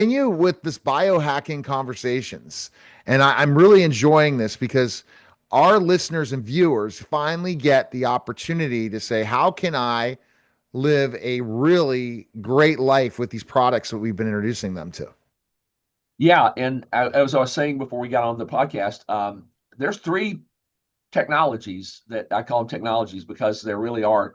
continue with this biohacking conversations. And I'm really enjoying this because our listeners and viewers finally get the opportunity to say, how can I live a really great life with these products that we've been introducing them to? Yeah, and as I was saying before we got on the podcast, there's three technologies that I call them technologies because they really are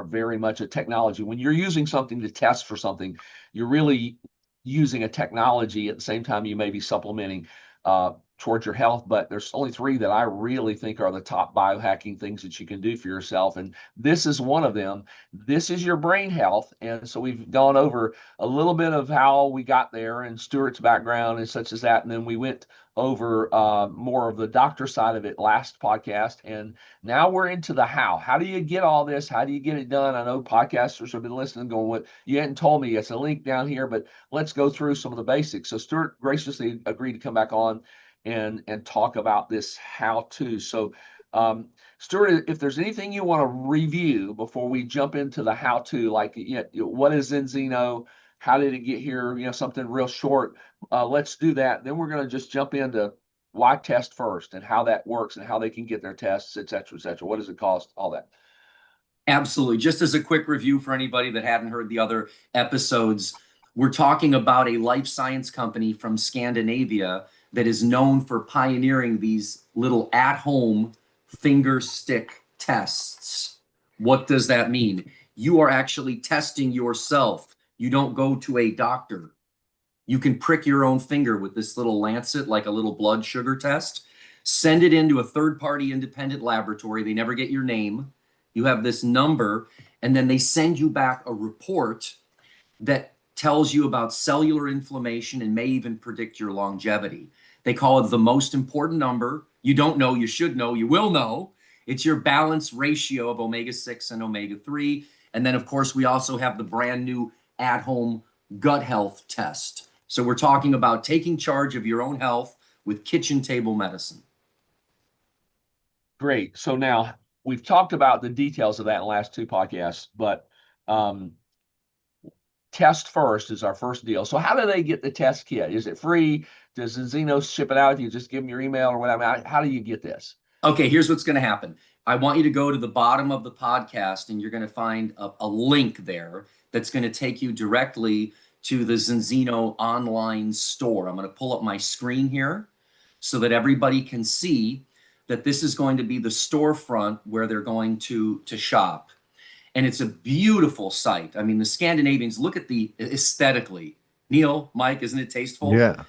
very much a technology. When you're using something to test for something, you're really using a technology at the same time you may be supplementing towards your health. But there's only three that I really think are the top biohacking things that you can do for yourself, and this is one of them. This is your brain health, and so we've gone over a little bit of how we got there and Stuart's background and such as that, and then we went over more of the doctor side of it last podcast. And now we're into the how. How do you get all this? How do you get it done? I know podcasters have been listening, going, "What you hadn't told me?" It's a link down here, but let's go through some of the basics. So Stuart graciously agreed to come back on and talk about this how to. So Stuart, if there's anything you want to review before we jump into the how to, like, what is Zinzino? How did it get here? Something real short. Let's do that. Then we're going to just jump into why test first and how that works and how they can get their tests, et cetera, et cetera. What does it cost? All that. Absolutely. Just as a quick review for anybody that hadn't heard the other episodes, we're talking about a life science company from Scandinavia that is known for pioneering these little at-home finger stick tests. What does that mean? You are actually testing yourself. You don't go to a doctor. You can prick your own finger with this little lancet, like a little blood sugar test, send it into a third-party independent laboratory. They never get your name. You have this number, and then they send you back a report that tells you about cellular inflammation and may even predict your longevity. They call it the most important number. You don't know, you should know, you will know. It's your balance ratio of omega-6 and omega-3. And then, of course, we also have the brand new at-home gut health test. So we're talking about taking charge of your own health with kitchen table medicine. Great. So now we've talked about the details of that in the last two podcasts, but um, test first is our first deal. So how do they get the test kit? Is it free? Does Zinzino ship it out if you just give them your email or whatever? How do you get this? Okay, here's what's going to happen. I want you to go to the bottom of the podcast, and you're going to find a link there that's going to take you directly to the Zinzino online store. I'm going to pull up my screen here so that everybody can see that this is going to be the storefront where they're going to shop. And it's a beautiful site. I mean, the Scandinavians, look at the aesthetically. Neil, Mike, isn't it tasteful? Yeah.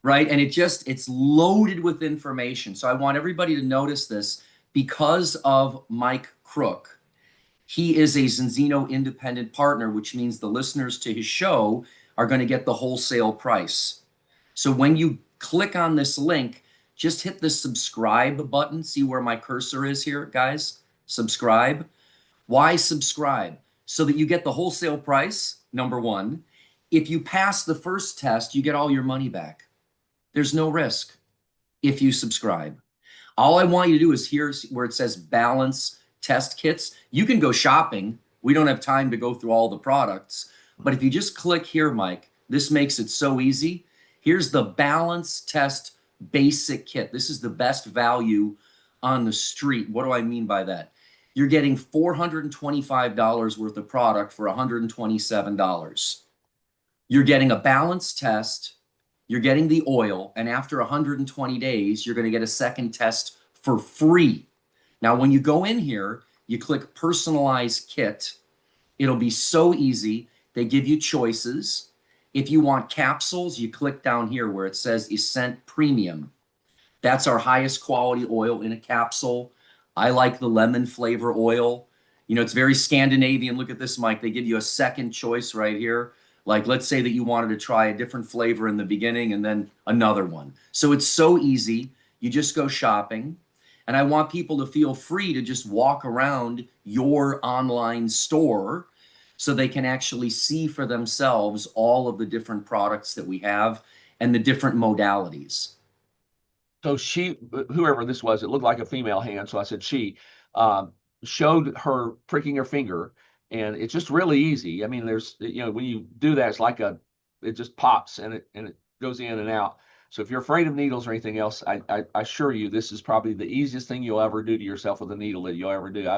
Right? And it's loaded with information. So I want everybody to notice this because of Mike Crook. He is a Zinzino independent partner, which means the listeners to his show are going to get the wholesale price. So when you click on this link, just hit the subscribe button. See where my cursor is here, guys? Subscribe. Why subscribe? So that you get the wholesale price, number one. If you pass the first test, you get all your money back. There's no risk if you subscribe. All I want you to do is here where it says balance test kits. You can go shopping. We don't have time to go through all the products. But if you just click here, Mike, this makes it so easy. Here's the balance test basic kit. This is the best value on the street. What do I mean by that? You're getting $425 worth of product for $127. You're getting a balance test, you're getting the oil, and after 120 days, you're going to get a second test for free. Now, when you go in here, you click personalized kit. It'll be so easy. They give you choices. If you want capsules, you click down here where it says Ascent Premium. That's our highest quality oil in a capsule. I like the lemon flavor oil. You know, it's very Scandinavian. Look at this, Mike. They give you a second choice right here. Like, let's say that you wanted to try a different flavor in the beginning and then another one. So it's so easy. You just go shopping. And I want people to feel free to just walk around your online store so they can actually see for themselves all of the different products that we have and the different modalities. So she, whoever this was, it looked like a female hand. So I said she showed her pricking her finger, and it's just really easy. I mean, there's, when you do that, it's like a it just pops and it goes in and out. So if you're afraid of needles or anything else, I assure you this is probably the easiest thing you'll ever do to yourself with a needle that you'll ever do.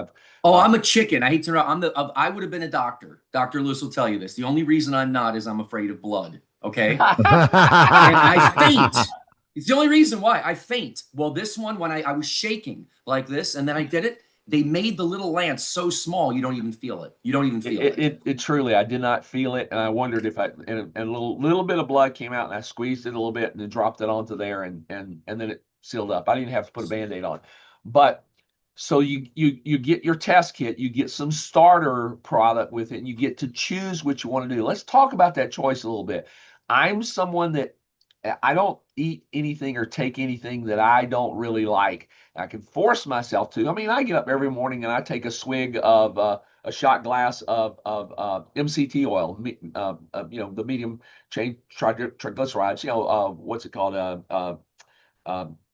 I'm a chicken. I hate to interrupt. I would have been a doctor. Dr. Lewis will tell you this. The only reason I'm not is I'm afraid of blood. Okay. And I faint. It's the only reason why I faint. Well, this one, when I was shaking like this, and then I did it, they made the little lance so small you don't even feel it. You don't even feel it. It truly, I did not feel it, and I wondered if and a little bit of blood came out, and I squeezed it a little bit and then dropped it onto there, and then it sealed up. I didn't have to put a Band-Aid on, but so you get your test kit, you get some starter product with it, and you get to choose what you want to do. Let's talk about that choice a little bit. I'm someone that I don't eat anything or take anything that I don't really like. I can force myself to. I mean, I get up every morning and I take a swig of a shot glass of MCT oil, the medium chain triglycerides. What's it called?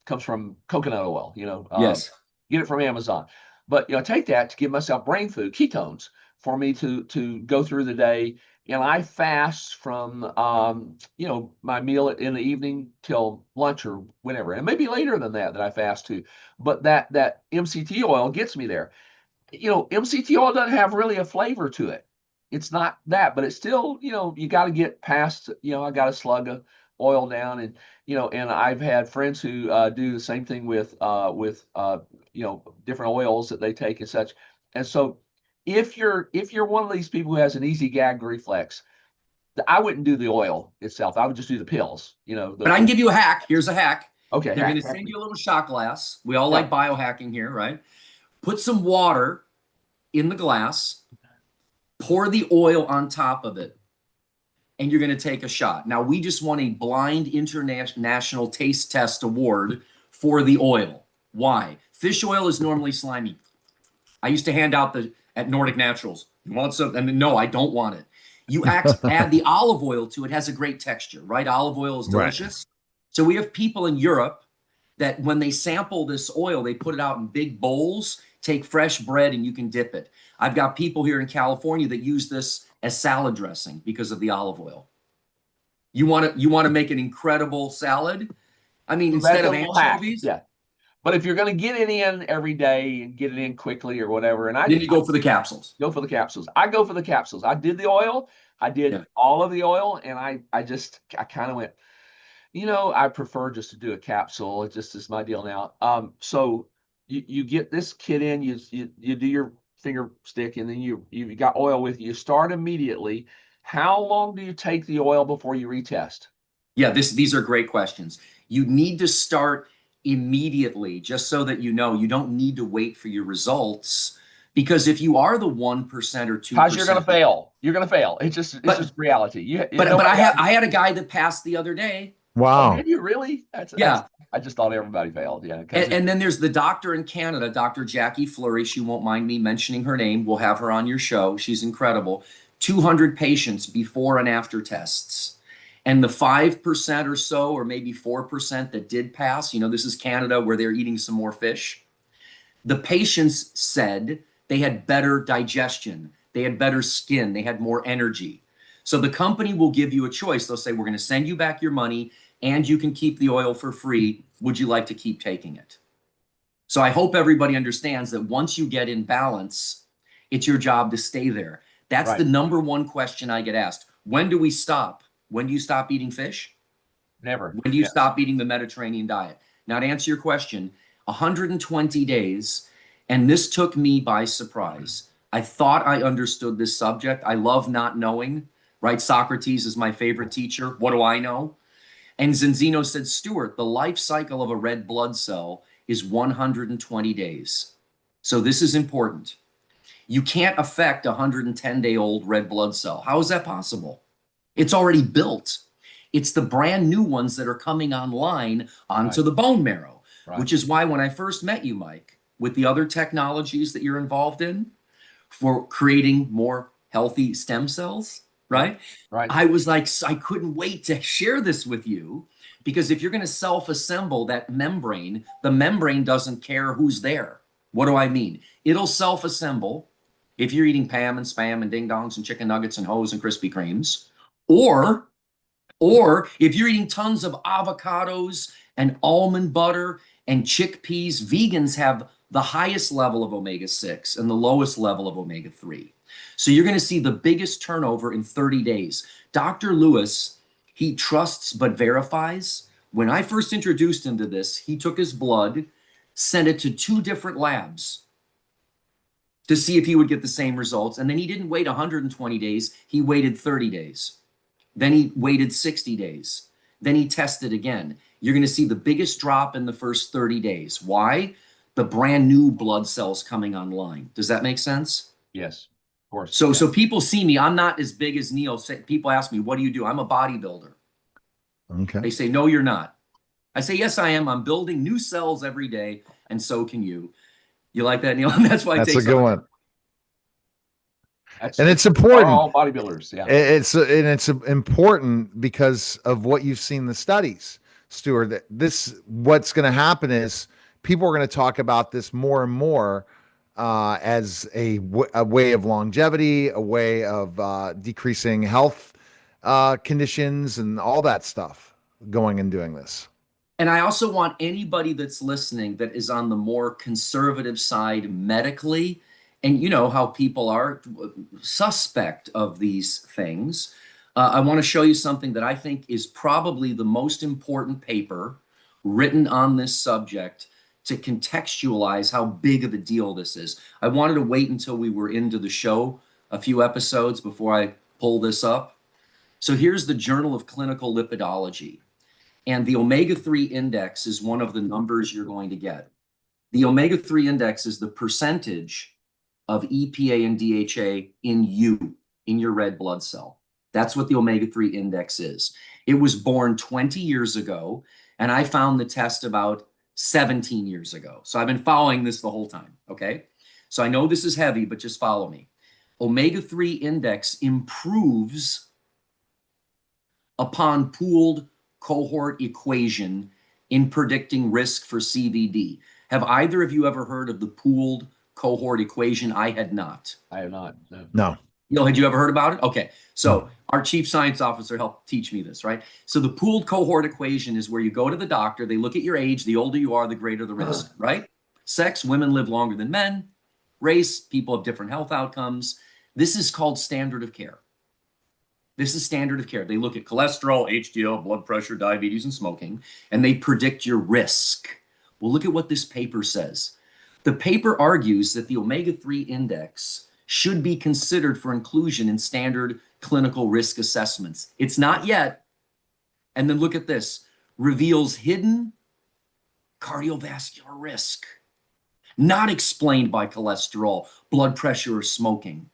Comes from coconut oil. Yes. Get it from Amazon. But take that to give myself brain food, ketones, for me to go through the day. And I fast from, my meal in the evening till lunch or whenever. And maybe later than that I fast too. But that MCT oil gets me there. MCT oil doesn't have really a flavor to it. It's not that, but it's still, you got to get past, I got to slug of oil down. And, and I've had friends who do the same thing with different oils that they take and such. And so, if you're one of these people who has an easy gag reflex, I wouldn't do the oil itself. I would just do the pills. But I can give you a hack. Here's a hack. Okay. They're going to send you a little shot glass. We all like biohacking here, right? Put some water in the glass, pour the oil on top of it, and you're going to take a shot. Now, we just won a blind international taste test award for the oil. Why? Fish oil is normally slimy. I used to hand out at Nordic Naturals. You want some? And no, I don't want it. You add the olive oil to it. Has a great texture, right? Olive oil is delicious. Right. So we have people in Europe that when they sample this oil, they put it out in big bowls, take fresh bread, and you can dip it. I've got people here in California that use this as salad dressing because of the olive oil. You want to make an incredible salad? I mean, instead of anchovies? Yeah. But if you're going to get it in every day and get it in quickly or whatever, and then you go for the capsules. Go for the capsules. I go for the capsules. I did the oil. I did all of the oil, and I kind of went, I prefer just to do a capsule. It just is my deal now. So you get this kit in, you do your finger stick, and then you got oil with you. You start immediately. How long do you take the oil before you retest? Yeah, these are great questions. You need to start immediately, just so that you don't need to wait for your results, because if you are the 1% or 2%, because you're going to fail. You're going to fail. It's just reality. But I had a guy that passed the other day. Wow. Oh, did you really? That's I just thought everybody failed. Yeah. And then there's the doctor in Canada, Dr. Jackie Fleury. She won't mind me mentioning her name. We'll have her on your show. She's incredible. 200 patients before and after tests. And the 5% or so, or maybe 4% that did pass, this is Canada where they're eating some more fish. The patients said they had better digestion, they had better skin, they had more energy. So the company will give you a choice. They'll say, we're going to send you back your money and you can keep the oil for free. Would you like to keep taking it? So I hope everybody understands that once you get in balance, it's your job to stay there. That's the number one question I get asked. When do we stop? When do you stop eating fish? Never. When do you stop eating the Mediterranean diet? Now, to answer your question, 120 days, and this took me by surprise. I thought I understood this subject. I love not knowing, right? Socrates is my favorite teacher. What do I know? And Zinzino said, Stuart, the life cycle of a red blood cell is 120 days. So this is important. You can't affect a 110-day-old red blood cell. How is that possible? It's already built. It's the brand new ones that are coming online onto the bone marrow, which is why when I first met you, Mike, with the other technologies that you're involved in for creating more healthy stem cells, right? I was like, I couldn't wait to share this with you, because if you're going to self-assemble that membrane, the membrane doesn't care who's there. What do I mean? It'll self-assemble if you're eating Pam and Spam and Ding Dongs and chicken nuggets and Hoes and Krispy Kremes, or Or if you're eating tons of avocados and almond butter and chickpeas, vegans have the highest level of omega-6 and the lowest level of omega-3. So you're going to see the biggest turnover in 30 days. Dr. Lewis, he trusts but verifies. When I first introduced him to this, he took his blood, sent it to 2 different labs to see if he would get the same results. And then he didn't wait 120 days. He waited 30 days. Then he waited 60 days. Then he tested again. You're going to see the biggest drop in the first 30 days. Why? The brand new blood cells coming online. Does that make sense? Yes, of course. So people see me. I'm not as big as Neil. People ask me, what do you do? I'm a bodybuilder. Okay. They say, no, you're not. I say, yes, I am. I'm building new cells every day, and so can you. You like that, Neil? That's why That's a good one. And it's We're important. all bodybuilders. Yeah. It's important because of what you've seen in the studies, Stuart. That what's going to happen is people are going to talk about this more and more as a way of longevity, a way of decreasing health conditions, and all that stuff. Going and doing this. And I also want anybody that's listening that is on the more conservative side medically, and you know how people are suspect of these things. I want to show you something that I think is probably the most important paper written on this subject to contextualize how big of a deal this is. I wanted to wait until we were into the show, a few episodes before I pull this up. So here's the Journal of Clinical Lipidology. And the omega-3 index is one of the numbers you're going to get. The omega-3 index is the percentage of EPA and DHA in your red blood cell. That's what the omega-3 index is. It was born 20 years ago, and I found the test about 17 years ago. So I've been following this the whole time, okay? So I know this is heavy, but just follow me. Omega-3 index improves upon pooled cohort equation in predicting risk for CVD. Have either of you ever heard of the pooled cohort equation? I had not. I have not. No. Neil, had you ever heard about it? Okay. So our chief science officer helped teach me this, right? So the pooled cohort equation is where you go to the doctor, they look at your age, the older you are, the greater the risk, right? Sex, women live longer than men. Race, people have different health outcomes. This is called standard of care. This is standard of care. They look at cholesterol, HDL, blood pressure, diabetes, and smoking, and they predict your risk. Well, look at what this paper says. The paper argues that the omega-3 index should be considered for inclusion in standard clinical risk assessments. It's not yet. And then look at this. Reveals hidden cardiovascular risk, not explained by cholesterol, blood pressure, or smoking.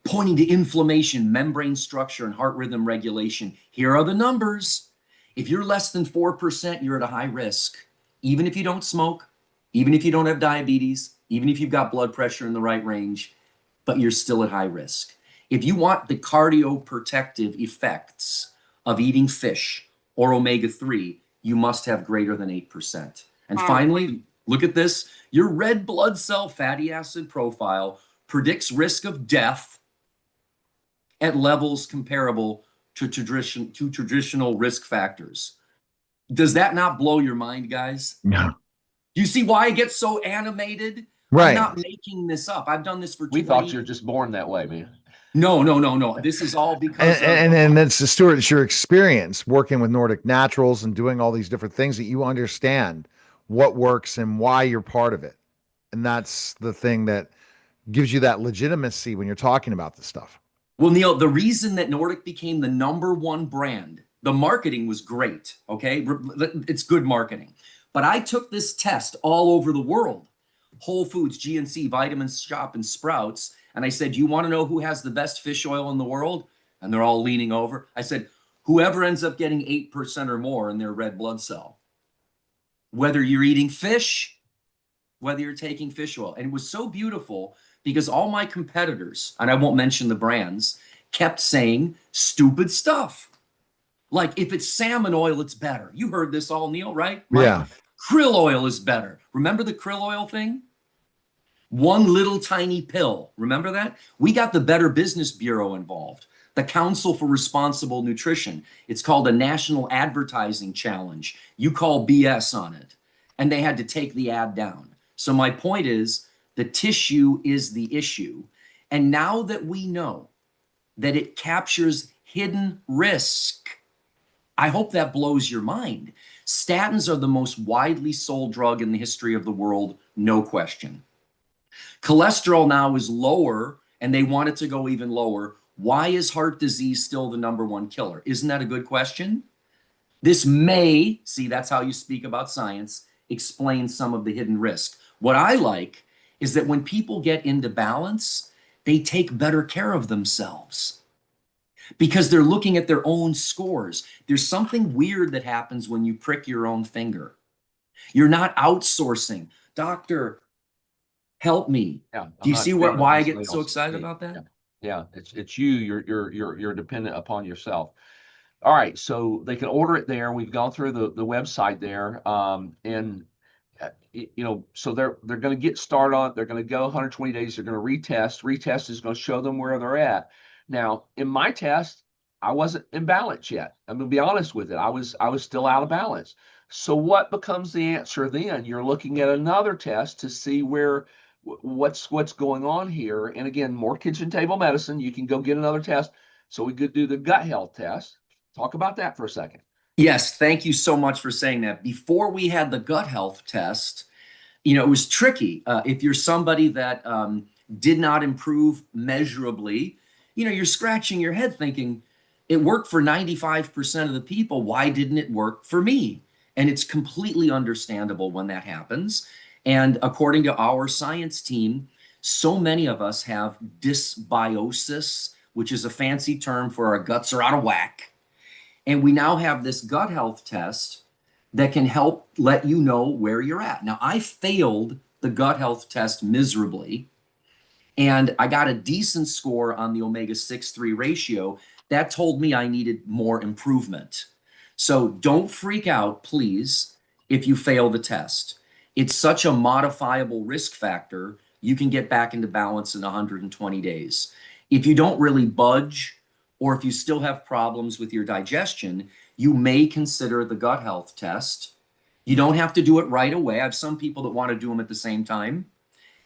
Pointing to inflammation, membrane structure, and heart rhythm regulation. Here are the numbers. If you're less than 4%, you're at a high risk. Even if you don't smoke, even if you don't have diabetes, even if you've got blood pressure in the right range, but you're still at high risk. If you want the cardioprotective effects of eating fish or omega-3, you must have greater than 8%. And finally, look at this. Your red blood cell fatty acid profile predicts risk of death at levels comparable to traditional risk factors. Does that not blow your mind, guys? No. You see why I get so animated? Right. I'm not making this up. I've done this for 20 We thought you were just born that way, man. No. This is all because and that's the Stuart, it's your experience working with Nordic Naturals and doing all these different things that you understand what works and why you're part of it. And that's the thing that gives you that legitimacy when you're talking about this stuff. Well, Neil, the reason that Nordic became the #1 brand, the marketing was great, okay? It's good marketing. But I took this test all over the world, Whole Foods, GNC, Vitamins Shop, and Sprouts, and I said, you want to know who has the best fish oil in the world? And they're all leaning over. I said, whoever ends up getting 8% or more in their red blood cell, whether you're eating fish, whether you're taking fish oil. And it was so beautiful because all my competitors, and I won't mention the brands, kept saying stupid stuff. Like, if it's salmon oil, it's better. You heard this all, Neil, right? Mike? Yeah. Krill oil is better. Remember the krill oil thing? One little tiny pill. Remember that? We got the Better Business Bureau involved. The Council for Responsible Nutrition. It's called a National Advertising Challenge. You call BS on it. And they had to take the ad down. So my point is, the tissue is the issue. And now that we know that it captures hidden risk, I hope that blows your mind. Statins are the most widely sold drug in the history of the world, no question. Cholesterol now is lower, and they want it to go even lower. Why is heart disease still the #1 killer? Isn't that a good question? This may, see, that's how you speak about science, explain some of the hidden risk. What I like is that when people get into balance, they take better care of themselves because they're looking at their own scores. There's something weird that happens when you prick your own finger. You're not outsourcing. Doctor, help me. Yeah, Do you see why I get so excited about that? Yeah, it's you. You're dependent upon yourself. All right, so they can order it there. We've gone through the website there, and so they're going to get started on it. They're going to go 120 days. They're going to retest. Retest is going to show them where they're at. Now, in my test, I wasn't in balance yet. I'm going to be honest with it. I was still out of balance. So what becomes the answer then? You're looking at another test to see what's going on here. And again, more kitchen table medicine. You can go get another test. So we could do the gut health test. Talk about that for a second. Yes, thank you so much for saying that. Before we had the gut health test, it was tricky. If you're somebody that did not improve measurably, you're scratching your head thinking, it worked for 95% of the people. Why didn't it work for me? And it's completely understandable when that happens. And according to our science team, so many of us have dysbiosis, which is a fancy term for our guts are out of whack. And we now have this gut health test that can help let you know where you're at. Now, I failed the gut health test miserably, and I got a decent score on the omega-6/3 ratio. That told me I needed more improvement. So don't freak out, please, if you fail the test. It's such a modifiable risk factor, you can get back into balance in 120 days. If you don't really budge, or if you still have problems with your digestion, you may consider the gut health test. You don't have to do it right away. I have some people that want to do them at the same time.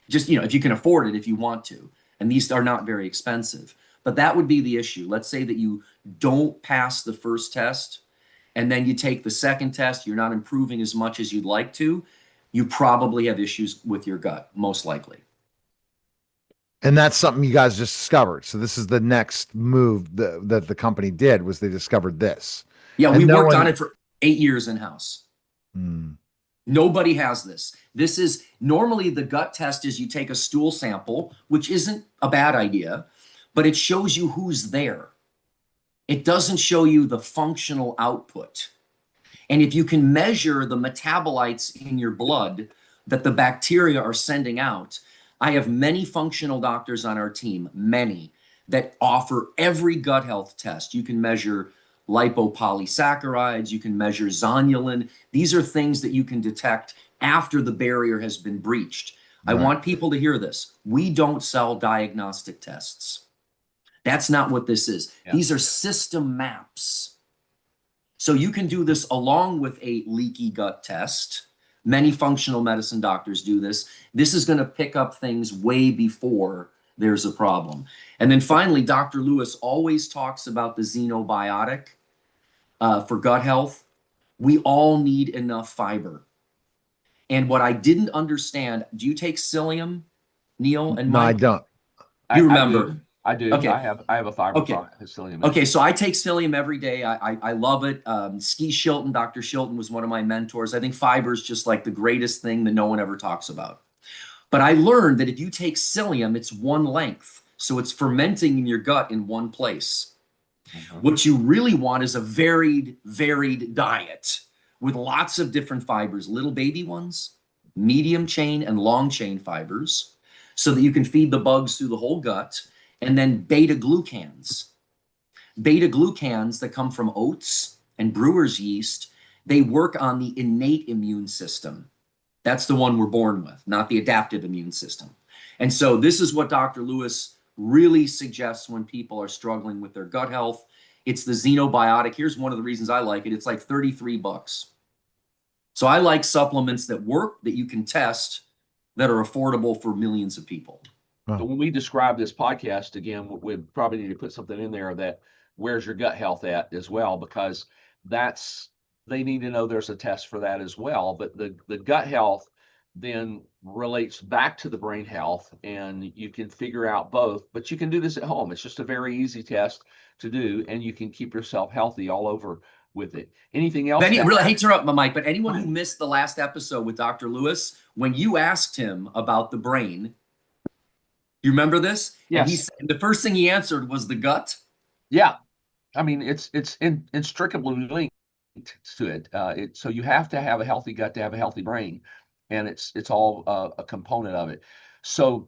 Just, if you can afford it, if you want to. And these are not very expensive. But that would be the issue. Let's say that you don't pass the first test, and then you take the second test, you're not improving as much as you'd like to. You probably have issues with your gut, most likely. And that's something you guys just discovered. So this is the next move that the company did, was they discovered this. Yeah, we worked on it for 8 years in-house. Hmm. Nobody has this. This is normally the gut test is you take a stool sample, which isn't a bad idea, but it shows you who's there. It doesn't show you the functional output. And if you can measure the metabolites in your blood that the bacteria are sending out, I have many functional doctors on our team, many, that offer every gut health test. You can measure lipopolysaccharides, you can measure zonulin. These are things that you can detect after the barrier has been breached. Right. I want people to hear this. We don't sell diagnostic tests. That's not what this is. Yeah. These are system maps. So you can do this along with a leaky gut test. Many functional medicine doctors do this. This is going to pick up things way before there's a problem. And then finally, Dr. Lewis always talks about the xenobiotic for gut health. We all need enough fiber. And what I didn't understand, do you take psyllium, Neil and Mike? No, I don't. You remember? I do. Okay. I have a fiber psyllium. Okay, so I take psyllium every day. I love it. Ski Shilton, Dr. Shilton was one of my mentors. I think fiber is just like the greatest thing that no one ever talks about. But I learned that if you take psyllium, it's one length. So it's fermenting in your gut in one place. Mm-hmm. What you really want is a varied diet with lots of different fibers, little baby ones, medium chain and long chain fibers, so that you can feed the bugs through the whole gut. And then beta-glucans. Beta-glucans that come from oats and brewer's yeast, they work on the innate immune system. That's the one we're born with, not the adaptive immune system. And so this is what Dr. Lewis really suggests when people are struggling with their gut health. It's the Xenobiotic. Here's one of the reasons I like it. It's like 33 bucks. So I like supplements that work, that you can test, that are affordable for millions of people. So when we describe this podcast, again, we probably need to put something in there that where's your gut health at as well, because they need to know there's a test for that as well. But the gut health then relates back to the brain health, and you can figure out both, but you can do this at home. It's just a very easy test to do, and you can keep yourself healthy all over with it. Anything else? Really, I hate to interrupt, Mike, but anyone who missed the last episode with Dr. Lewis, when you asked him about the brain, you remember this? Yes. And the first thing he answered was the gut. Yeah. I mean, it's inextricably linked to it. So you have to have a healthy gut to have a healthy brain, and it's all a component of it. So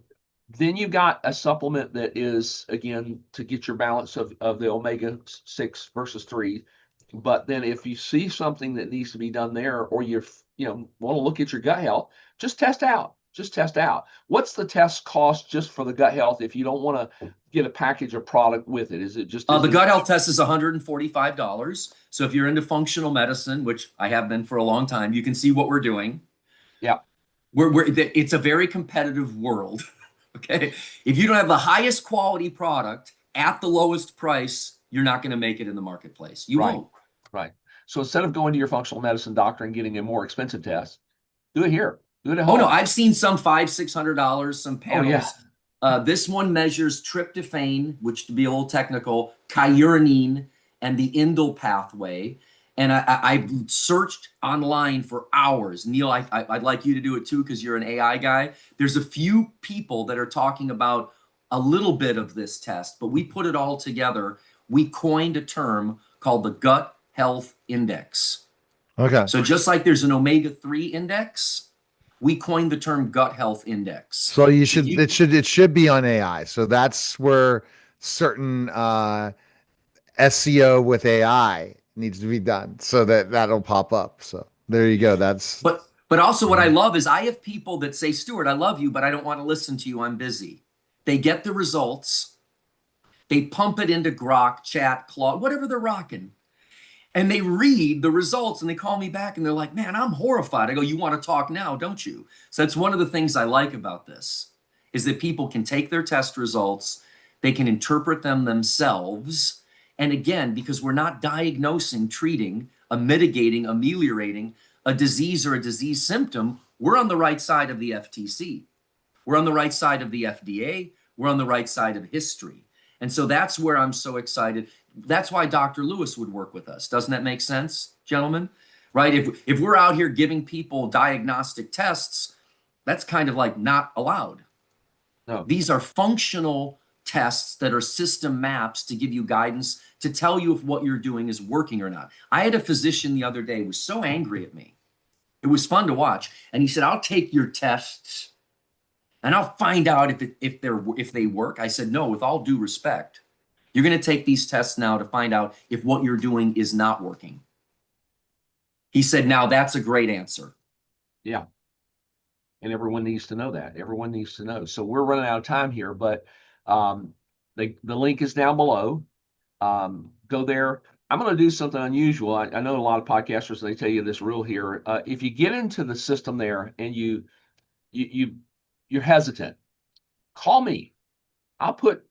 then you got a supplement that is, again, to get your balance of the omega-6 versus 3. But then if you see something that needs to be done there, or want to look at your gut health, just test out. What's the test cost just for the gut health if you don't want to get a package of product with it? Is it just the gut health test is $145. So if you're into functional medicine, which I have been for a long time, you can see what we're doing. Yeah. It's a very competitive world. Okay. If you don't have the highest quality product at the lowest price, you're not going to make it in the marketplace. You won't. Right. So instead of going to your functional medicine doctor and getting a more expensive test, do it here. Do it at home. Oh no, I've seen some $500-600, some panels. Oh, yeah. This one measures tryptophan, which, to be a little technical, kyuranine, and the indole pathway. And I searched online for hours. Neil, I'd like you to do it too, because you're an AI guy. There's a few people that are talking about a little bit of this test, but we put it all together. We coined a term called the Gut Health Index. Okay. So just like there's an omega-3 index, we coined the term Gut Health Index. So it should be on AI. So that's where certain SEO with AI needs to be done, so that'll pop up. So there you go. But also what I love is I have people that say, Stuart, I love you, but I don't want to listen to you. I'm busy. They get the results. They pump it into Grok, Chat, Claude, whatever they're rocking. And they read the results and they call me back and they're like, man, I'm horrified. I go, you want to talk now, don't you? So that's one of the things I like about this, is that people can take their test results, they can interpret them themselves. And again, because we're not diagnosing, treating, mitigating, ameliorating a disease or a disease symptom, we're on the right side of the FTC. We're on the right side of the FDA. We're on the right side of history. And so that's where I'm so excited. That's why Dr. Lewis would work with us. Doesn't that make sense, gentlemen? Right? If we're out here giving people diagnostic tests, that's kind of like not allowed. No. These are functional tests that are system maps to give you guidance, to tell you if what you're doing is working or not. I had a physician the other day who was so angry at me. It was fun to watch. And he said, I'll take your tests and I'll find out if they work. I said, no, with all due respect, you're going to take these tests now to find out if what you're doing is not working. He said, now that's a great answer. Yeah. And everyone needs to know that. Everyone needs to know. So we're running out of time here, but the link is down below. Go there. I'm going to do something unusual. I know a lot of podcasters, they tell you this rule here. If you get into the system there and you're hesitant, call me. I'll put,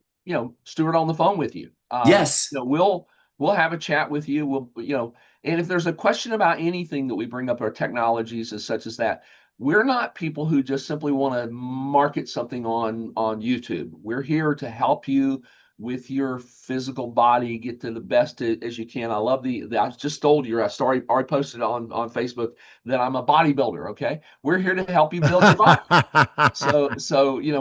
Stuart on the phone with you. Yes. We'll have a chat with you. And if there's a question about anything that we bring up, our technologies and such as that, we're not people who just simply want to market something on YouTube. We're here to help you with your physical body, get to the best as you can. I love I just told you, I already posted on Facebook that I'm a bodybuilder. Okay. We're here to help you build your body. So,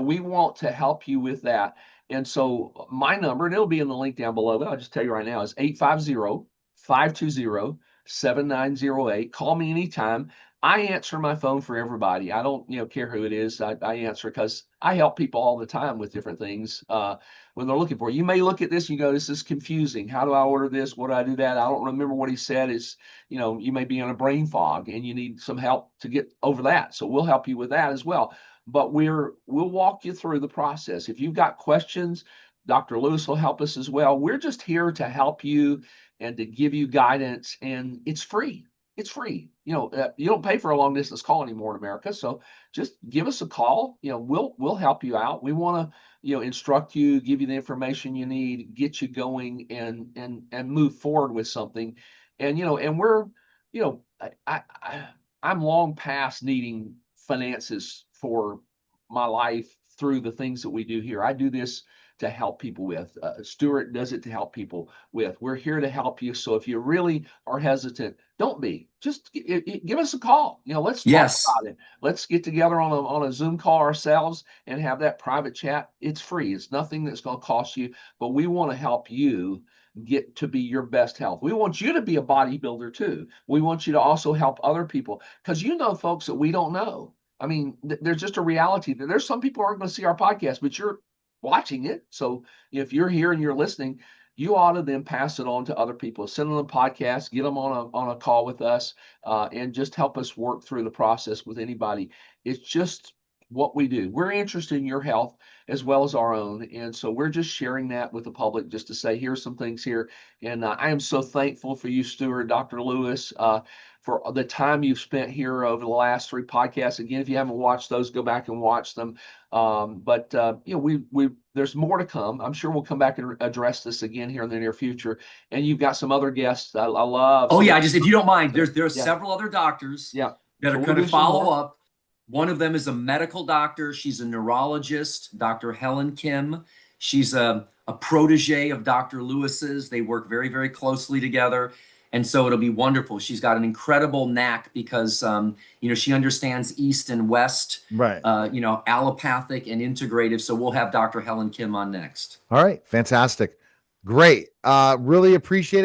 we want to help you with that. And so my number, and it'll be in the link down below, but I'll just tell you right now, is 850-520-7908. Call me anytime. I answer my phone for everybody. I don't, care who it is. I answer because I help people all the time with different things when they're looking for. You may look at this and you go, this is confusing. How do I order this? What do I do that? I don't remember what he said. Is you may be in a brain fog and you need some help to get over that. So we'll help you with that as well. but we'll walk you through the process. If you've got questions, Dr. Lewis will help us as well. We're just here to help you and to give you guidance, and it's free. It's free. You don't pay for a long distance call anymore in America, so just give us a call. We'll help you out. We want to instruct you, give you the information you need, get you going, and move forward with something. And we're I'm long past needing finances for my life through the things that we do here. I do this to help people with. Stuart does it to help people with. We're here to help you. So if you really are hesitant, don't be. Just give us a call. Let's talk about it. Let's get together on a Zoom call ourselves and have that private chat. It's free. It's nothing that's going to cost you, but we want to help you get to be your best health. We want you to be a bodybuilder too. We want you to also help other people, because folks that we don't know. I mean, there's just a reality that there's some people who aren't going to see our podcast, but you're watching it. So if you're here and you're listening, you ought to then pass it on to other people. Send them a podcast, get them on a call with us, and just help us work through the process with anybody. It's just what we do. We're interested in your health as well as our own. And so we're just sharing that with the public, just to say, here's some things here. And I am so thankful for you, Stuart, Dr. Lewis, for the time you've spent here over the last 3 podcasts. Again, if you haven't watched those, go back and watch them. But there's more to come. I'm sure we'll come back and address this again here in the near future. And you've got some other guests I love. Oh, yeah, just if you don't mind, there's several other doctors that are going to follow up. One of them is a medical doctor. She's a neurologist, Dr. Helen Kim. She's a protege of Dr. Lewis's. They work very, very closely together. And so it'll be wonderful. She's got an incredible knack because, she understands East and West, right? Allopathic and integrative. So we'll have Dr. Helen Kim on next. All right. Fantastic. Great. Really appreciate it.